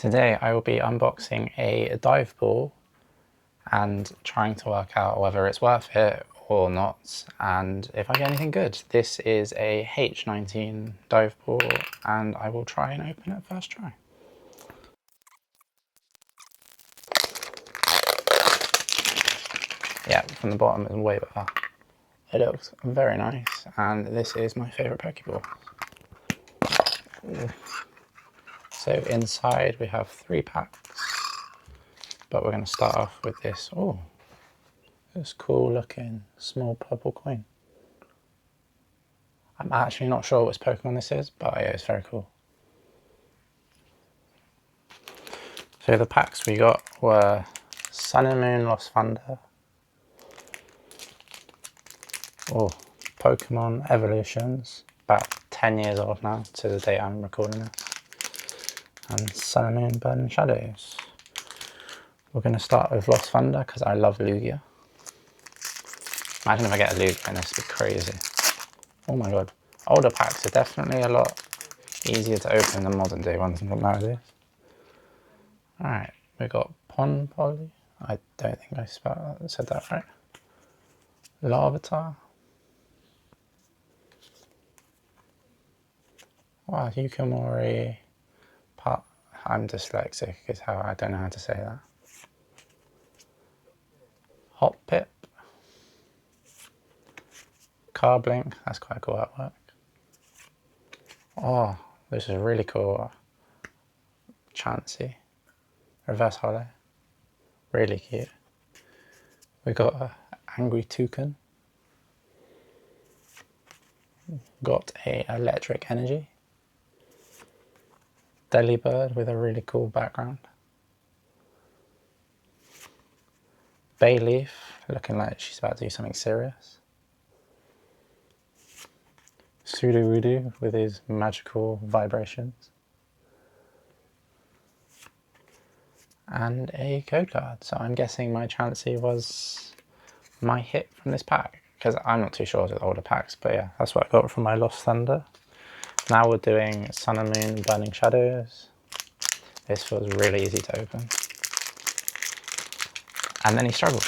Today I will be unboxing a dive ball and trying to work out whether it's worth it or not and if I get anything good. This is a H19 dive ball and I will try and open it first try. Yeah, from the bottom it's way better. It looks very nice and this is my favourite Pokeball. So inside we have 3 packs, but we're going to start off with this. Oh, this cool looking small purple coin. I'm actually not sure which Pokemon this is, but yeah, it's very cool. So the packs we got were Sun and Moon Lost Thunder. Oh, Pokemon Evolutions, about 10 years old now to the date I'm recording this. And Sun and Moon Burning Shadows. We're going to start with Lost Thunder because I love Lugia. Imagine if I get a Lugia in this, it'd be crazy. Oh my god. Older packs are definitely a lot easier to open than modern day ones nowadays. Alright, we got Pon Poly. I don't think I said that right. Larvitar. Wow, Yukimori. I'm dyslexic, is how I don't know how to say that. Hoppip. Carblink, that's quite cool artwork. Oh, this is really cool. Chansey. Reverse Holo. Really cute. We got a Angry Toucan. Got a Electric Energy. Delibird with a really cool background. Bayleaf, looking like she's about to do something serious. Sudowoodo with his magical vibrations. And a code card, so I'm guessing my Chansey was my hit from this pack, because I'm not too sure with older packs, but yeah, that's what I got from my Lost Thunder. Now we're doing Sun and Moon Burning Shadows. This feels really easy to open. And then he struggles.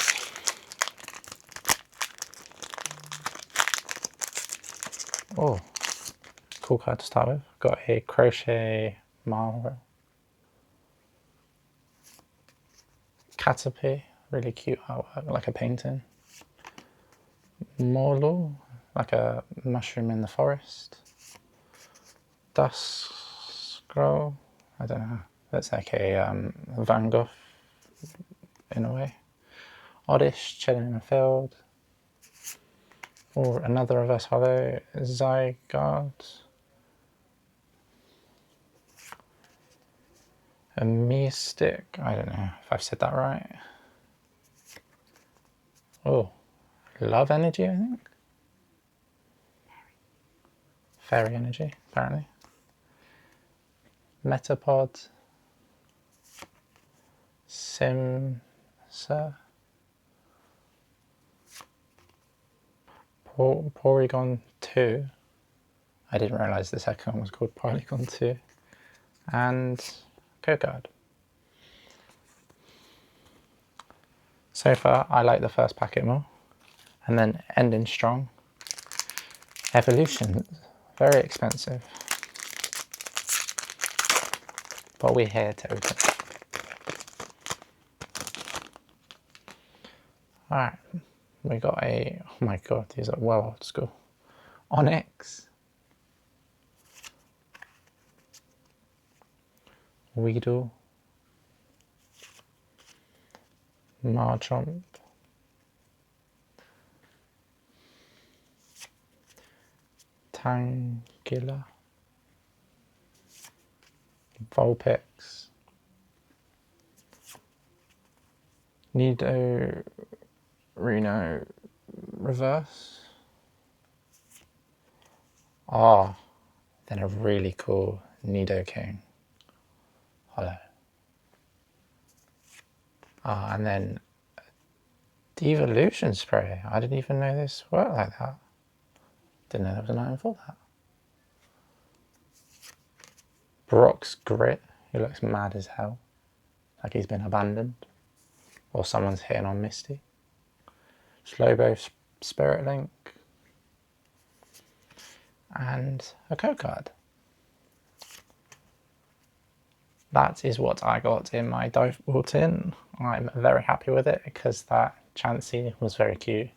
Oh, cool card to start with. Got a Crochet Marvel. Caterpie, really cute artwork, like a painting. Morlu, like a mushroom in the forest. Dusk Scroll, I don't know, that's like a Van Gogh in a way. Oddish, chilling in a field. Or another reverse holo, Zygarde. A Mystic, I don't know if I've said that right. Oh, Love Energy, I think. Fairy Energy, apparently. Metapod. Simsa. Porygon 2. I didn't realise the second one was called Porygon 2. And code card. So far, I like the first packet more. And then ending strong. Evolution, very expensive. But we're here to open it. Alright, we got a, oh my god, these are well old school. Onyx. Weedle. Marchomp. Tangela. Vulpix. Nido Reno Reverse. Ah, then a really cool Nidoking Holo. Ah, and then Devolution Spray. I didn't even know this worked like that. Didn't know there was an item for that. Brock's Grit. who looks mad as hell, like he's been abandoned, or someone's hitting on Misty. Slobo Spirit Link, and a code card. That is what I got in my Dive Ball Tin. I'm very happy with it because that Chansey was very cute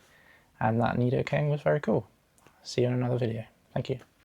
and that Nidoking was very cool. See you in another video. Thank you.